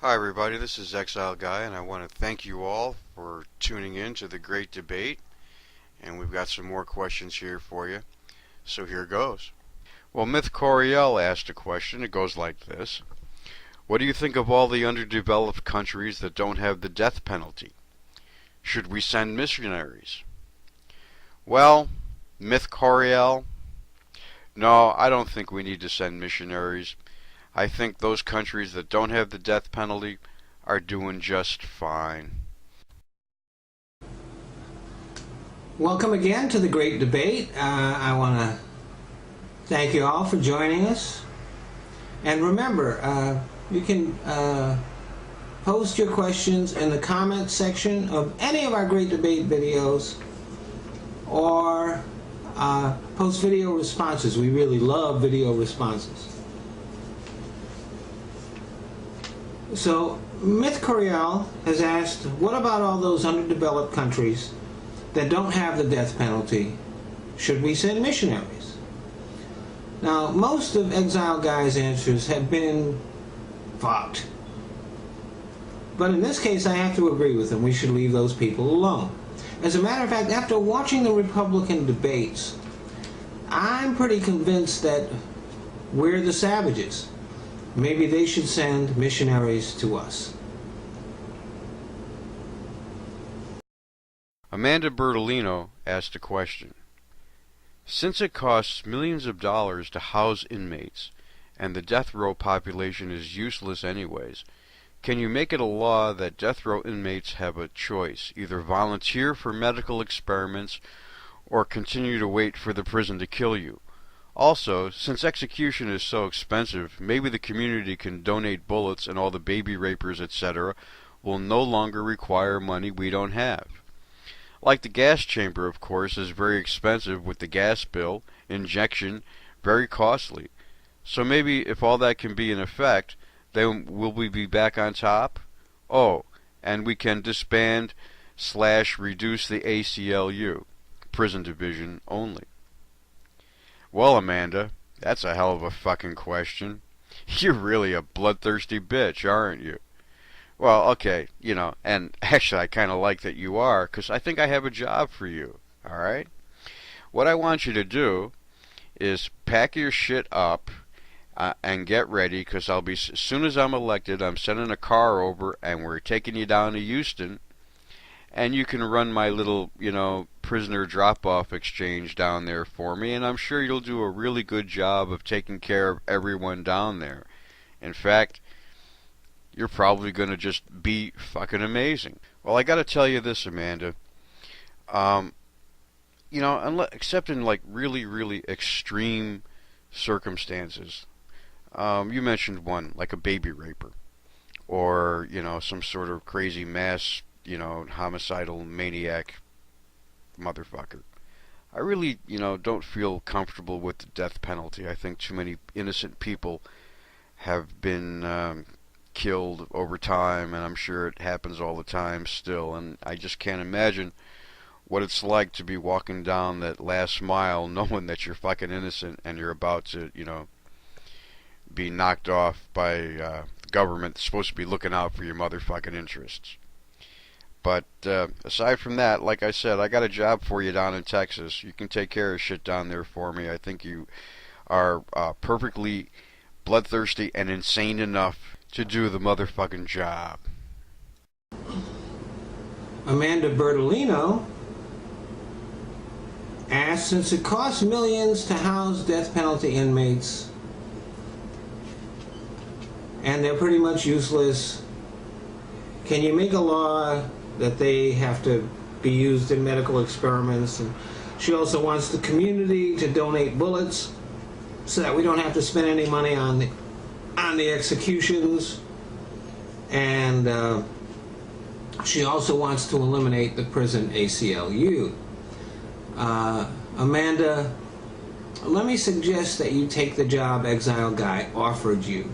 Hi everybody, this is Exile Guy, and I want to thank you all for tuning in to the great debate, and we've got some more questions here for you, so here goes. Well, mithcoriel asked a question. It goes like this: what do you think of all the underdeveloped countries that don't have the death penalty? Should we send missionaries? Well, mithcoriel, no, I don't think we need to send missionaries. I think those countries that don't have the death penalty are doing just fine. Welcome again to the great debate. I want to thank you all for joining us. And remember, you can post your questions in the comments section of any of our great debate videos, or post video responses. We really love video responses. So, mithcoriel has asked, what about all those underdeveloped countries that don't have the death penalty? Should we send missionaries? Now, most of Exile Guy's answers have been fucked. But in this case, I have to agree with him. We should leave those people alone. As a matter of fact, after watching the Republican debates, I'm pretty convinced that we're the savages. Maybe they should send missionaries to us. Amanda Bertolini asked a question. Since it costs millions of dollars to house inmates, and the death row population is useless anyways, can you make it a law that death row inmates have a choice, either volunteer for medical experiments or continue to wait for the prison to kill you? Also, since execution is so expensive, maybe the community can donate bullets and all the baby rapers, etc., will no longer require money we don't have. Like the gas chamber, of course, is very expensive with the gas bill, injection, very costly. So maybe if all that can be in effect, then will we be back on top? Oh, and we can disband / reduce the ACLU, prison division only. Well, Amanda, that's a hell of a fucking question. You're really a bloodthirsty bitch, aren't you? Well, okay, and actually I kind of like that you are, 'cause I think I have a job for you, alright? What I want you to do is pack your shit up and get ready, 'cause as soon as I'm elected, I'm sending a car over and we're taking you down to Houston, and you can run my little, prisoner drop-off exchange down there for me, and I'm sure you'll do a really good job of taking care of everyone down there. In fact, you're probably going to just be fucking amazing. Well, I got to tell you this, Amanda. Except in like really, really extreme circumstances. You mentioned one, like a baby raper, or some sort of crazy mass homicidal maniac motherfucker. I really, don't feel comfortable with the death penalty. I think too many innocent people have been killed over time, and I'm sure it happens all the time still, and I just can't imagine what it's like to be walking down that last mile knowing that you're fucking innocent and you're about to, be knocked off by the government that's supposed to be looking out for your motherfucking interests. But aside from that, like I said, I got a job for you down in Texas. You can take care of shit down there for me. I think you are perfectly bloodthirsty and insane enough to do the motherfucking job. Amanda Bertolini asked, since it costs millions to house death penalty inmates and they're pretty much useless, can you make a law that they have to be used in medical experiments? And she also wants the community to donate bullets so that we don't have to spend any money on the executions. And she also wants to eliminate the prison ACLU. Amanda, let me suggest that you take the job Exile Guy offered you.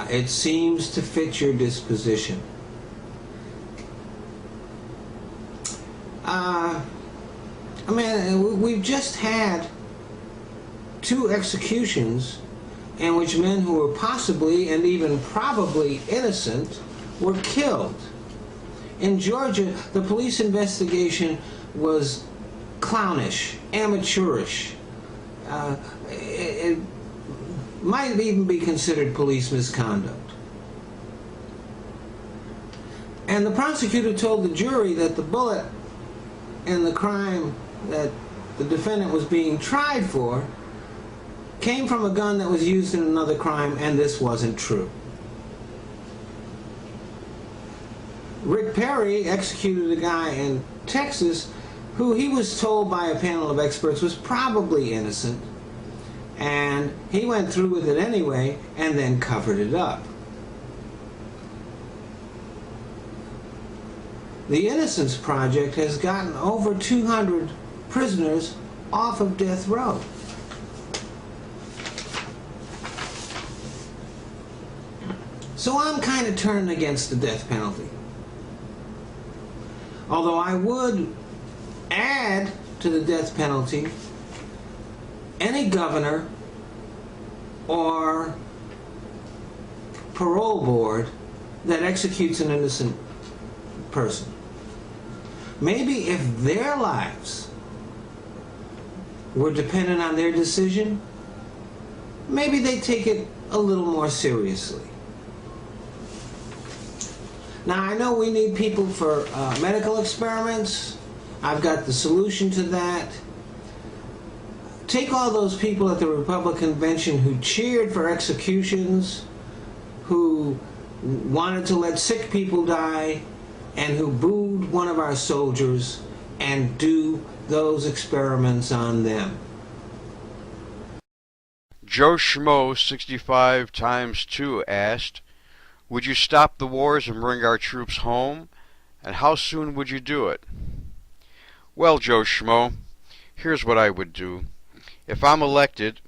It seems to fit your disposition. We've just had 2 executions in which men who were possibly and even probably innocent were killed. In Georgia, the police investigation was clownish, amateurish. It might even be considered police misconduct. And the prosecutor told the jury that the bullet in the crime that the defendant was being tried for came from a gun that was used in another crime, and this wasn't true. Rick Perry executed a guy in Texas who he was told by a panel of experts was probably innocent, and he went through with it anyway and then covered it up. The Innocence Project has gotten over 200 prisoners off of death row. So I'm kind of turned against the death penalty. Although I would add to the death penalty any governor or parole board that executes an innocent person. Maybe if their lives were dependent on their decision, maybe they'd take it a little more seriously. Now, I know we need people for medical experiments. I've got the solution to that. Take all those people at the Republican convention who cheered for executions, who wanted to let sick people die, and who booed one of our soldiers, and do those experiments on them. Joe Schmo 65 times 2 asked, would you stop the wars and bring our troops home? And how soon would you do it? Well, Joe Schmo, here's what I would do. If I'm elected,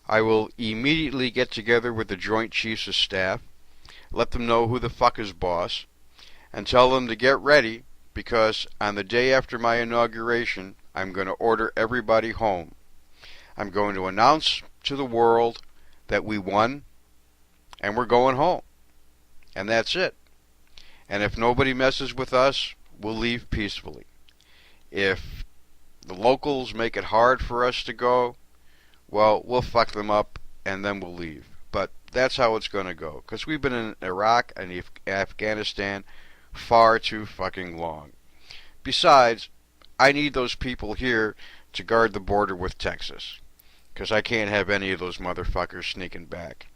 I will immediately get together with the Joint Chiefs of Staff, let them know who the fuck is boss, and tell them to get ready, because on the day after my inauguration, I'm going to order everybody home. I'm going to announce to the world that we won, and we're going home. And that's it. And if nobody messes with us, we'll leave peacefully. If the locals make it hard for us to go, well, we'll fuck them up and then we'll leave. But that's how it's going to go. Because we've been in Iraq and Afghanistan far too fucking long. Besides, I need those people here to guard the border with Texas. Because I can't have any of those motherfuckers sneaking back.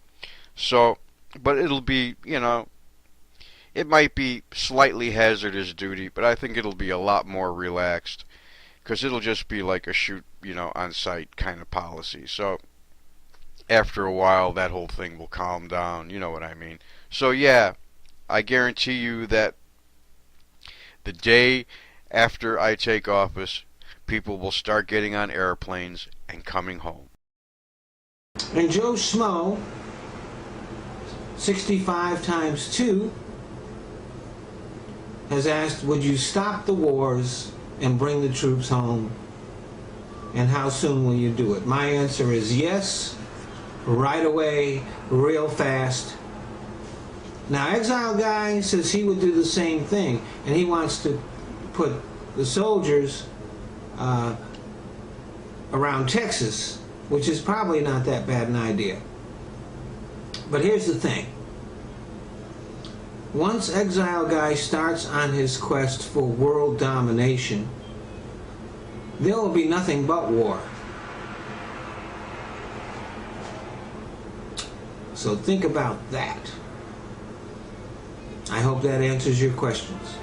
So, but it'll be, it might be slightly hazardous duty, but I think it'll be a lot more relaxed, because it'll just be like a shoot, on sight kind of policy. So after a while, that whole thing will calm down, you know what I mean. So yeah, I guarantee you that the day after I take office, people will start getting on airplanes and coming home. And Joe Schmo 65 times 2 has asked, would you stop the wars and bring the troops home? And how soon will you do it? My answer is yes, right away, real fast. Now, Exile Guy says he would do the same thing, and he wants to put the soldiers around Texas, which is probably not that bad an idea. But here's the thing. Once Exile Guy starts on his quest for world domination, there will be nothing but war. So think about that. I hope that answers your questions.